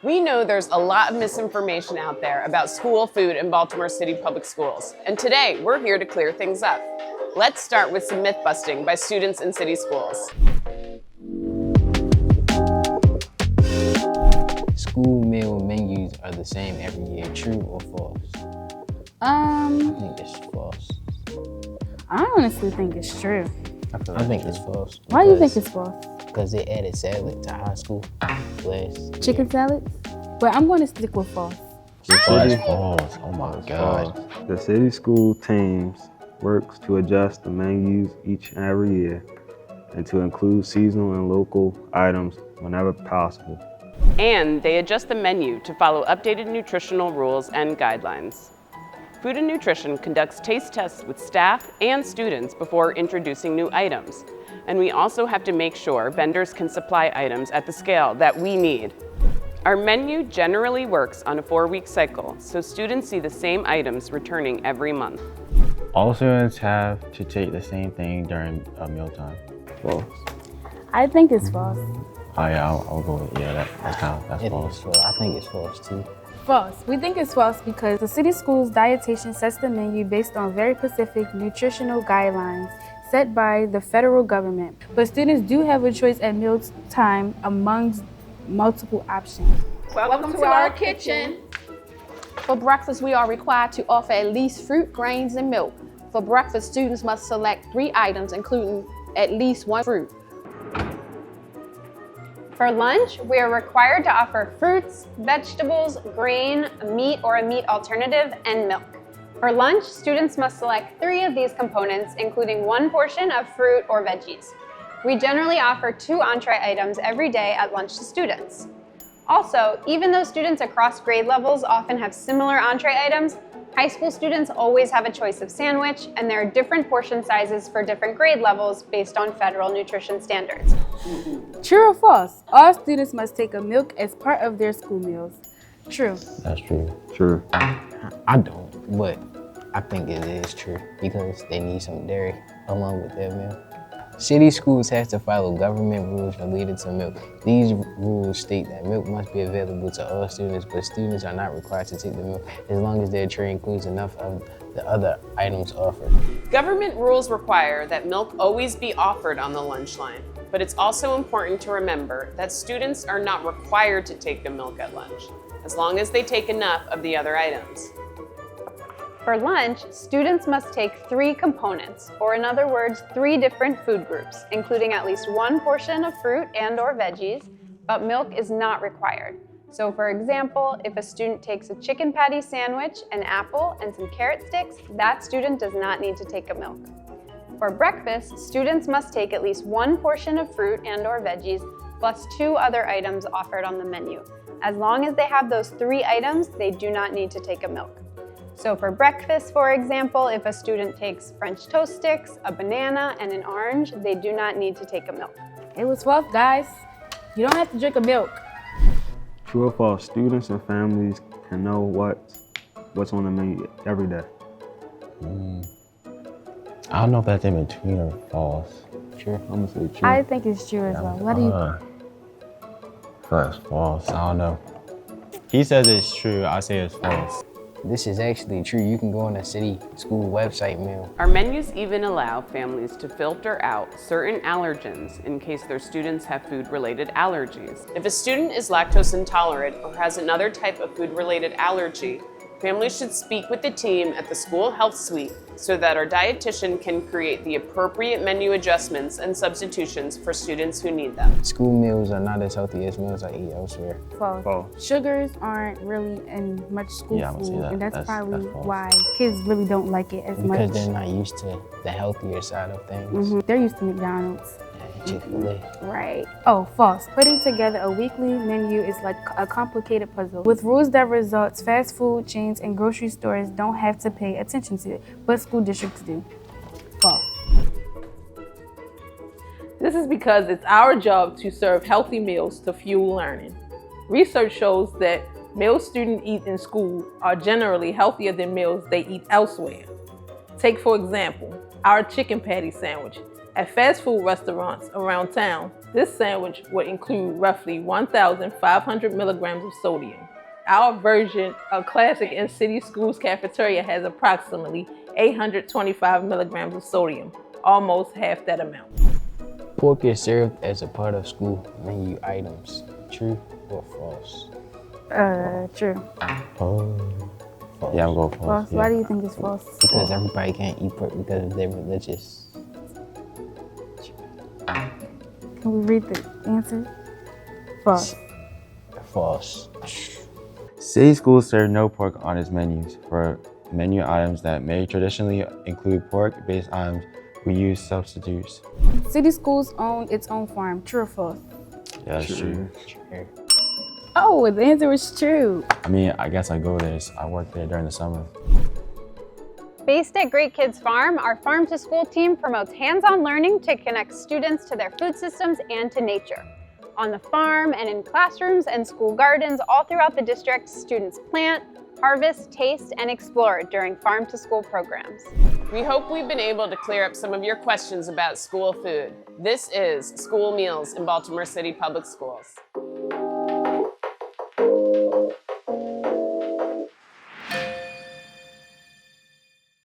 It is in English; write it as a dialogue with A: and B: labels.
A: We know there's a lot of misinformation out there about school food in Baltimore City Public Schools, and today we're here to clear things up. Let's start with some myth busting by students in city schools.
B: School meal menus are the same every year, true or false? I think it's false.
C: I honestly think it's true.
B: I think it's false.
C: Why do you think it's false?
B: Because they added salad to high school class.
C: Chicken salad? But I'm going to stick with false.
D: It's false. Oh my God.
E: The city school teams works to adjust the menus each and every year and to include seasonal and local items whenever possible.
A: And they adjust the menu to follow updated nutritional rules and guidelines. Food and Nutrition conducts taste tests with staff and students before introducing new items. And we also have to make sure vendors can supply items at the scale that we need. Our menu generally works on a 4-week cycle, so students see the same items returning every month.
D: All students have to take the same thing during mealtime.
E: False.
C: I think it's false.
D: Oh yeah, I'll go with that's false.
B: I think it's false too.
C: False. We think it's false because the city school's dietitian sets the menu based on very specific nutritional guidelines set by the federal government. But students do have a choice at meal time amongst multiple options.
F: Welcome to our kitchen. For breakfast, we are required to offer at least fruit, grains, and milk. For breakfast, students must select 3 items, including at least 1 fruit.
G: For lunch, we are required to offer fruits, vegetables, grain, meat or a meat alternative, and milk. For lunch, students must select 3 of these components, including 1 portion of fruit or veggies. We generally offer 2 entree items every day at lunch to students. Also, even though students across grade levels often have similar entree items, high school students always have a choice of sandwich, and there are different portion sizes for different grade levels based on federal nutrition standards.
C: True or false? All students must take a milk as part of their school meals. True.
D: That's true.
E: True.
B: I don't, but I think it is true because they need some dairy along with their meal. City schools have to follow government rules related to milk. These rules state that milk must be available to all students, but students are not required to take the milk as long as their tray includes enough of the other items offered.
A: Government rules require that milk always be offered on the lunch line, but it's also important to remember that students are not required to take the milk at lunch, as long as they take enough of the other items.
G: For lunch, students must take 3 components, or in other words, 3 different food groups, including at least 1 portion of fruit and or veggies, but milk is not required. So for example, if a student takes a chicken patty sandwich, an apple, and some carrot sticks, that student does not need to take a milk. For breakfast, students must take at least 1 portion of fruit and or veggies, plus 2 other items offered on the menu. As long as they have those 3 items, they do not need to take a milk. So for breakfast, for example, if a student takes French toast sticks, a banana, and an orange, they do not need to take a milk.
C: It was false, guys. You don't have to drink a milk.
E: True or false? Students and families can know what's on the menu every day.
D: I don't know if that's in between or false.
B: True.
E: I'm gonna say true.
C: I think it's true as well. What do you
D: That's false. I don't know. He says it's true. I say it's false.
B: This is actually true. You can go on the city school website meal.
A: Our menus even allow families to filter out certain allergens in case their students have food-related allergies. If a student is lactose intolerant or has another type of food-related allergy, families should speak with the team at the school health suite so that our dietitian can create the appropriate menu adjustments and substitutions for students who need them.
B: School meals are not as healthy as meals I eat elsewhere.
C: false?
E: False.
C: Sugars aren't really in much school
D: Yeah, I would say
C: food,
D: that.
C: and that's probably
D: false.
C: why kids really don't like it as
B: Because
C: much.
B: they're not used to the healthier side of things.
C: They're used to McDonald's.
B: Chick-fil-A.
C: Right. Oh, false. Putting together a weekly menu is like a complicated puzzle with rules that results fast food chains and grocery stores don't have to pay attention to it, but school districts do. False.
H: This is because it's our job to serve healthy meals to fuel learning. Research shows that meals students eat in school are generally healthier than meals they eat elsewhere. Take, for example, our chicken patty sandwich. At fast food restaurants around town, This sandwich would include roughly 1,500 milligrams of sodium. Our version of classic in city schools cafeteria has approximately 825 milligrams of sodium, almost half that amount.
B: Pork is served as a part of school menu items. True or false?
C: True.
D: Oh.
B: False.
D: Yeah, I'm going false.
C: False. Why do you think it's false?
B: Because everybody can't eat pork because they're religious.
C: Can we read the answer? False.
B: False.
D: City schools serve no pork on its menus. For menu items that may traditionally include pork-based items, we use substitutes.
C: City schools own its own farm. True or false?
D: Yeah, that's true.
C: Oh, the answer was true.
D: I mean, I guess I go there. I work there during the summer.
G: Based at Great Kids Farm, our Farm to School team promotes hands-on learning to connect students to their food systems and to nature. On the farm and in classrooms and school gardens all throughout the district, students plant, harvest, taste, and explore during Farm to School programs.
A: We hope we've been able to clear up some of your questions about school food. This is School Meals in Baltimore City Public Schools.